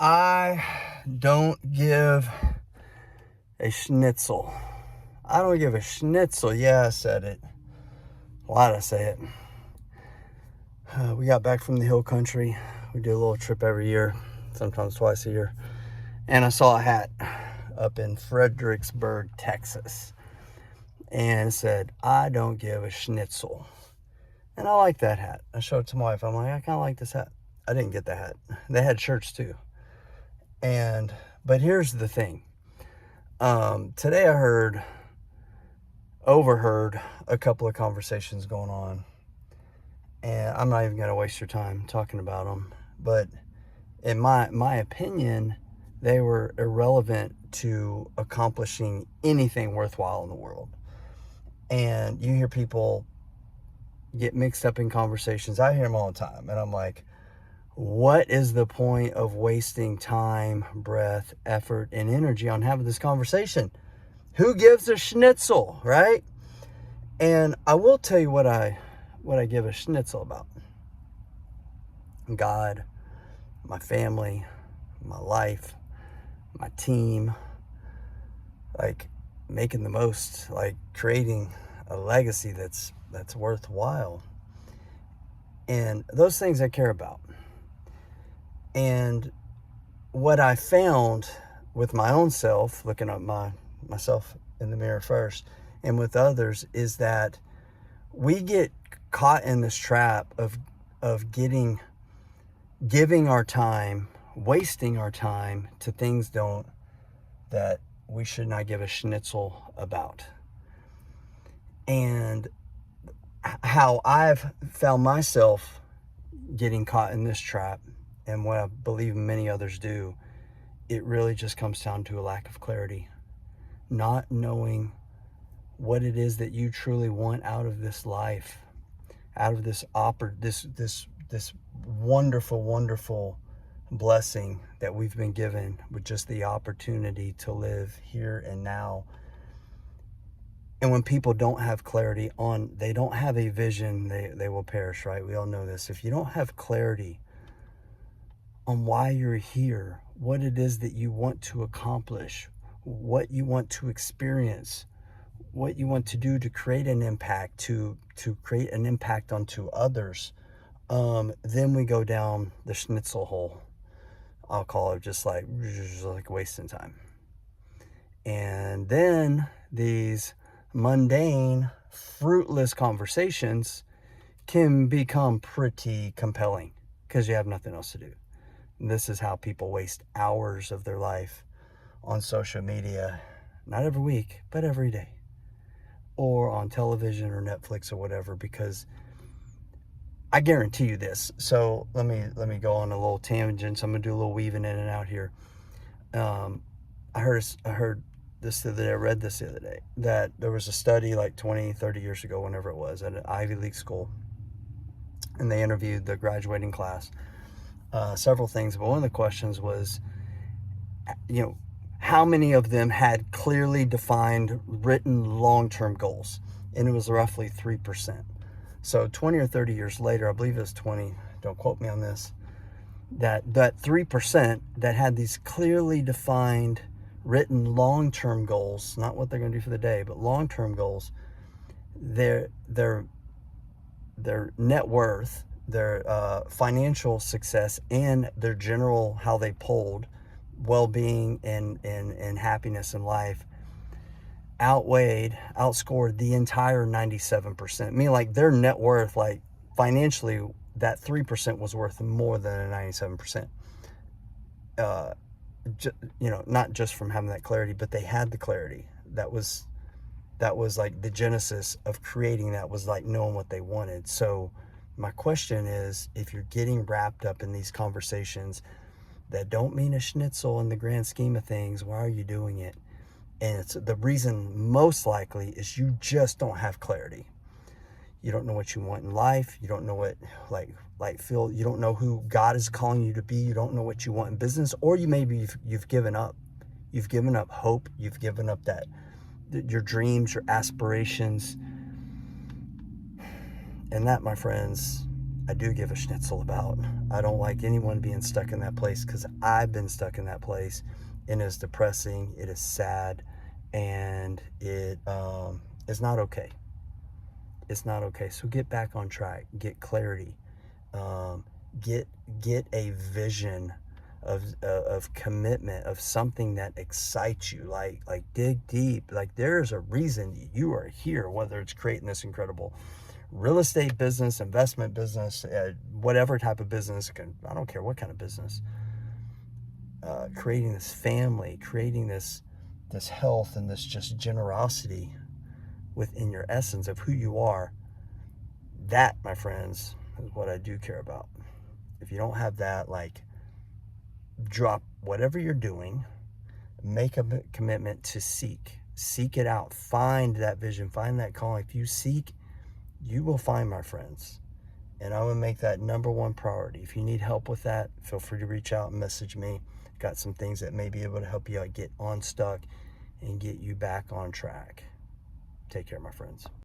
I don't give a schnitzel. I don't give a schnitzel. Yeah, I said it. Why'd I say it? We got back from the hill country. We do a little trip every year, sometimes twice a year. And I saw a hat up in Fredericksburg, Texas. And it said, I don't give a schnitzel. And I like that hat. I showed it to my wife. I'm like, I kind of like this hat. I didn't get the hat. They had shirts too. But here's the thing. Today I overheard a couple of conversations going on, and I'm not even going to waste your time talking about them. But in my opinion, they were irrelevant to accomplishing anything worthwhile in the world. And you hear people get mixed up in conversations. I hear them all the time, and I'm like, what is the point of wasting time, breath, effort, and energy on having this conversation? Who gives a schnitzel, right? And I will tell you what I give a schnitzel about. God, my family, my life, my team, like making the most, like creating a legacy that's worthwhile. And those things I care about. And what I found with my own self, looking at myself in the mirror first, and with others, is that we get caught in this trap of giving our time, wasting our time to things that we should not give a schnitzel about. And how I've found myself getting caught in this trap, and what I believe many others do, it really just comes down to a lack of clarity. Not knowing what it is that you truly want out of this life, out of this wonderful, wonderful blessing that we've been given with just the opportunity to live here and now. And when people don't have clarity they don't have a vision, they will perish, right? We all know this. If you don't have clarity on why you're here, what it is that you want to accomplish, what you want to experience, what you want to do to create an impact, to create an impact onto others, then we go down the schnitzel hole. I'll call it just like wasting time. And then these mundane, fruitless conversations can become pretty compelling because you have nothing else to do. And this is how people waste hours of their life on social media, not every week, but every day, or on television or Netflix or whatever, because I guarantee you this. So let me go on a little tangent. So I'm gonna do a little weaving in and out here. I heard this the other day, I read this the other day, that there was a study like 20, 30 years ago, whenever it was, at an Ivy League school, and they interviewed the graduating class. Several things, but one of the questions was, how many of them had clearly defined written long-term goals? And it was roughly 3%. So 20 or 30 years later, I believe it was 20, don't quote me on this, that 3% that had these clearly defined written long-term goals, not what they're going to do for the day, but long-term goals, their net worth, their financial success, and their general, how they polled well-being and happiness in life, outscored the entire 97%. Meaning, like, their net worth, like financially, that 3% was worth more than a 97%. Not just from having that clarity, but they had the clarity. That was like the genesis of creating that, was like knowing what they wanted. So my question is, if you're getting wrapped up in these conversations that don't mean a schnitzel in the grand scheme of things, why are you doing it? And it's the reason, most likely, is you just don't have clarity. You don't know what you want in life. You don't know what you don't know who God is calling you to be. You don't know what you want in business, or you've given up. You've given up hope. You've given up your dreams, your aspirations. And that, my friends, I do give a schnitzel about. I don't like anyone being stuck in that place, because I've been stuck in that place, and it's depressing, it is sad, and it is not okay. It's not okay. So get back on track, get clarity, um, get a vision of commitment, of something that excites you. Like dig deep. Like, there's a reason you are here, whether it's creating this incredible real estate business, investment business, whatever type of business. I don't care what kind of business. Creating this family, creating this health, and this just generosity within your essence of who you are. That, my friends, is what I do care about. If you don't have that, like, drop whatever you're doing, make a commitment to seek it out, find that vision, find that calling. If you seek, you will find, my friends. And I will make that number one priority. If you need help with that, feel free to reach out and message me. Got some things that may be able to help you out, get unstuck and get you back on track. Take care, my friends.